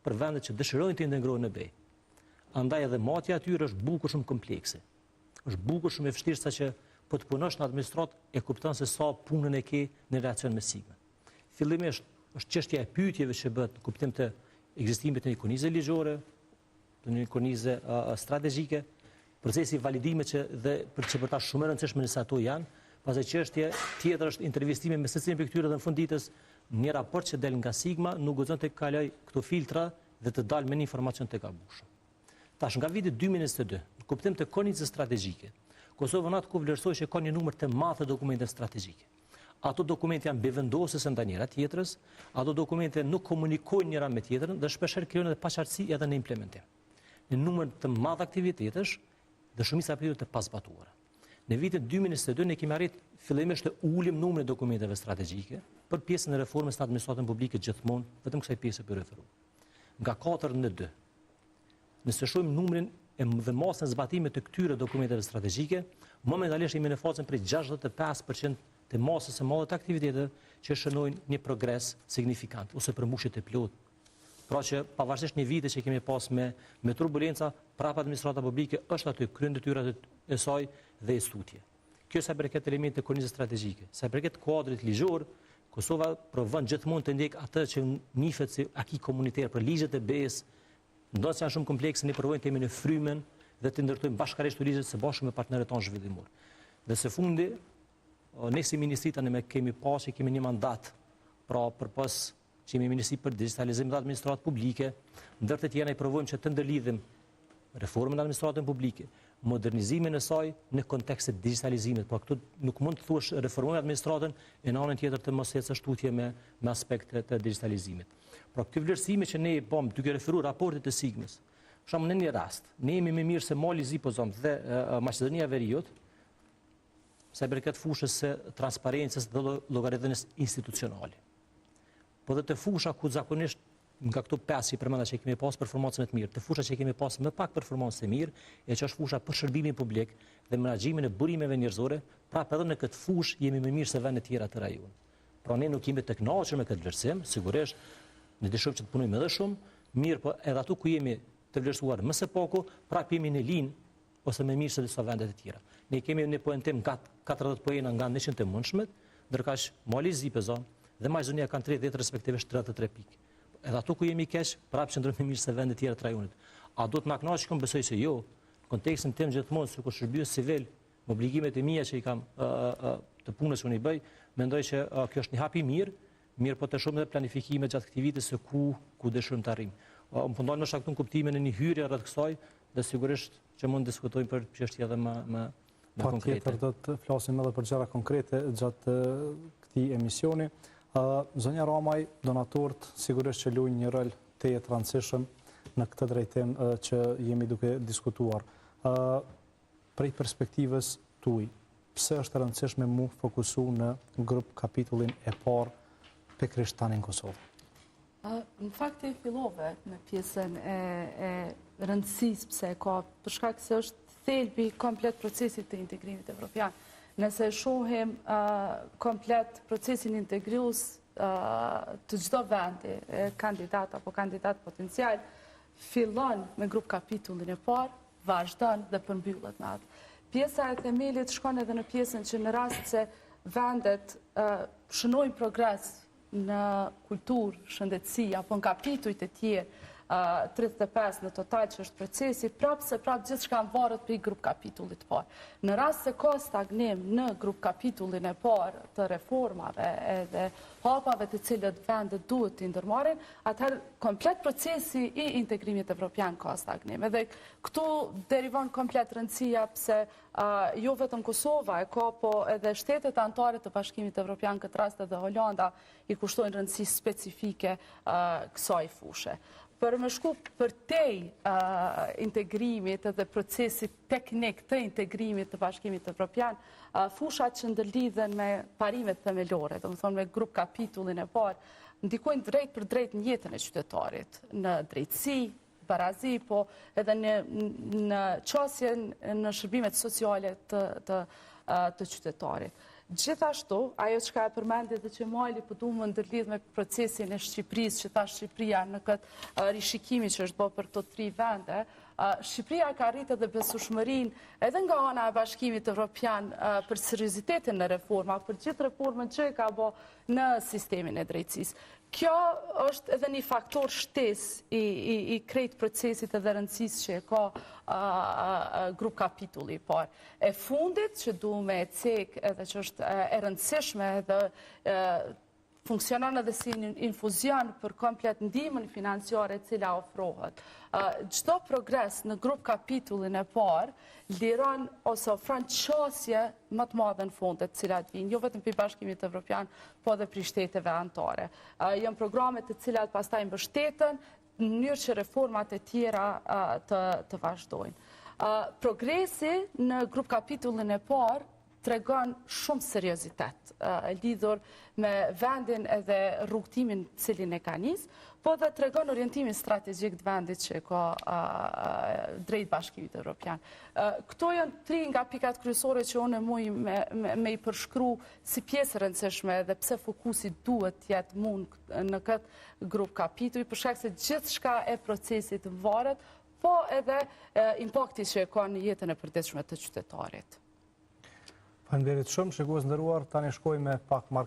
për vendet që dëshirojnë të integrohen në BE. Andaj edhe matja atyre është bukur shumë komplekse. Është bukur shumë e vështirë sa që po të punosh në administrat e kupton se sa punën e ke në relacion me sigmen. Fillimisht është çështja e pyetjeve që bëhet në kuptim të ekzistimit të një kornize ligjore, të një kornize strategjike, procesi i validimit që për ta shumë e rëndësishme nëse ato janë, pastaj çështje tjetër është intervistimi me secilin prej këtyre dhe në fund ditës një raport që del nga Sigma nuk guxon të kaloj këto filtra dhe të dalë me një informacion të gabueshëm. Tash nga viti 2022, në kuptim të kornizës strategjike, Kosova në atë kohë vlerësoi që ka një numër të madh të dokumente strategjike. Ato dokumente janë mbivendosës nda njëra tjetrës, ato dokumente nuk komunikojnë njëra me tjetrën dhe shpeshherë krijojnë edhe paqartësi edhe në implementim. Në numër të madh aktivitetesh dhe shumica e atyre të pazbatuara. Në vitin 2022 ne kemi arrit fillimisht të ulim numrin e dokumenteve strategjike për pjesën e reformës në administratën publike gjithmonë, vetëm kësaj pjese për referuar. Nga 4 në 2. Nëse shohim numrin dhe masën e zbatimit të këtyre dokumenteve strategjike, momentalisht jemi në fazën prej 65% të masës së madhe të aktiviteteve që shënojnë një progres signifikant ose përmbushje të plotë. Pra që pavarësisht një viti që kemi pas me turbulenca, prapa administrata publike është aty kryen detyrat e saj dhe e stutje. Kjo sa përket elementit të kornizës strategjike, sa përket kuadrit ligjor, Kosova provon gjithmonë të ndjek atë që njihet si aki komuniter për ligjet e BE-s, ndoshta janë shumë komplekse, ne provojmë të jemi në frymen dhe të ndërtojmë bashkërisht ligjet së bashku me partnerët tonë zhvillimor. Dhe së fundi, ne si ministri tani kemi pasur kemi një mandat, pra përpas që jemi ministri për digitalizim dhe administratë publike, ndër të tjera ne provojmë që të ndërlidhim reformën e administratës publike, modernizimin e saj në kontekst të digitalizimit, pra këtu nuk mund të thuash reformojmë administratën e në anën tjetër të mos ecësh tutje me aspekte të digitalizimit. Pra këtë vlerësimi që ne bëm duke referuar raportit të Sigmës, për shembull në një rast, ne jemi më mirë se Mali Zipozom dhe Maqedonia e Veriut, sa përket fushës së transparencës dhe llogaritjes institucionale. Po dhe të fusha ku zakonisht nga këto 5 që përmenda që kemi pas performancë më të mirë, të fusha që kemi pas më pak performancë të mirë, e që është fusha për shërbimin publik dhe menaxhimin e burimeve njerëzore, prapë edhe në këtë fushë jemi më mirë se vendet e tjera të rajonit. Pra ne nuk jemi të kënaqur me këtë vlerësim, sigurisht ne dëshirojmë që të punojmë edhe shumë, mirë, po edhe aty ku jemi të vlerësuar më së paku, prapë jemi në linjë ose më mirë se disa vendet e tjera. Ne kemi një poentim nga 40 poena nga 100 të mundshmet, ndërkaq Mali Zipozom dhe Maqedonia kanë 30 respektivisht 33 pikë. Edhe ato ku jemi keq, prapë qëndrojmë mirë se vendet e tjera të rajonit. A do të na kënaqë? Besoj se jo. Në kontekstin tim gjithmonë sikur shërbyes civil, me obligimet e mia që i kam të punës që unë i bëj, mendoj që kjo është një hap i mirë po të shumë edhe planifikime gjatë këtij viti se ku dëshirojmë të arrijmë. Më fundon më shakton kuptimin e një hyrje rreth kësaj dhe sigurisht që mund të diskutojmë për çështje edhe më konkrete. Patjetër do të flasim edhe për gjëra konkrete gjatë këtij emisioni. Zonja Ramaj, donatorët sigurisht që luajnë një rol të rëndësishëm në këtë drejtim që jemi duke diskutuar. Prej perspektivës tuaj, pse është rëndësishme mu fokusu në grup kapitullin e parë pikërisht tani në Kosovë? Në fakt e fillove me pjesën e rëndësisë pse ka, për shkak se është thelbi komplet procesit të integrimit evropian. Nëse shohim komplet procesin integrues të çdo vendi, kandidat apo kandidat potencial, fillon me grup kapitullin e parë, vazhdon dhe përmbyllet me atë. Pjesa e themelit shkon edhe në pjesën që në rast se vendet shënojnë progres në kulturë, shëndetësi apo në kapitujt e tjerë, 35 në total që është procesi, prapë gjithë shka në varët për i grup kapitullit parë. Në rast se ka stagnim në grup kapitullin e parë të reformave edhe hapave të cilët vendet duhet të ndërmarrin, atëherë komplet procesi i integrimit evropian ka stagnim. Edhe këtu derivon komplet rëndësia pse jo vetëm Kosova e ka, po edhe shtetet anëtare të Bashkimit Evropian, këtë rast edhe Holanda, i kushtojnë rëndësi specifike kësaj fushe. Për me shku për tej integrimit edhe procesit teknik të integrimit të Bashkimit Evropian, fushat që ndërlidhen me parimet themelore, do më thonë me grup kapitullin e parë, ndikojnë drejt për drejt në jetën e qytetarit, në drejtësi, barazi, po edhe në qasjen në shërbimet sociale të qytetarit. Gjithashtu, ajo që ka e përmendit dhe që Majli po du më ndërlidh me procesin e Shqipërisë, që ta Shqipëria në këtë rishikimi që është bërë për këto 3 vende, Shqipëria ka rritë dhe besueshmërinë edhe nga ana e Bashkimit Evropian për seriozitetin në reforma, për gjithë reformën që ka bërë në sistemin e drejtësisë. Kjo është edhe një faktor shtesë i krejt procesit edhe rëndësisë që e ka grup kapitulli parë. E fundit që du me cek edhe që është e rëndësishme edhe funksionon edhe si një infuzion për komplet ndihmën financiare cila ofrohet. Çdo progres në grup kapitullin e parë liron ose ofron qasje më të madhe në fondet cilat vinë, jo vetëm për Bashkimit Evropian, po edhe për shteteve anëtare. Janë programe të cilat pastaj mbështeten në mënyrë që reformat e tjera të vazhdojnë. Progresi në grup kapitullin e parë tregon shumë seriozitet lidhur me vendin edhe rrugtimin cilin e ka nisë, po dhe tregon orientimin strategjik të vendit që ka drejt Bashkimit Evropian. Këto janë 3 nga pikat kryesore që unë muj me i përshkru si pjesë rëndësishme dhe pse fokusi duhet jetë mund në këtë grup kapitulli, për shkak se gjithë shka e procesit varet, po edhe impakti që ka në jetën e përditshme të qytetarit. Faleminderit shumë, shikues nderuar, tani shkojmë me pak marketing.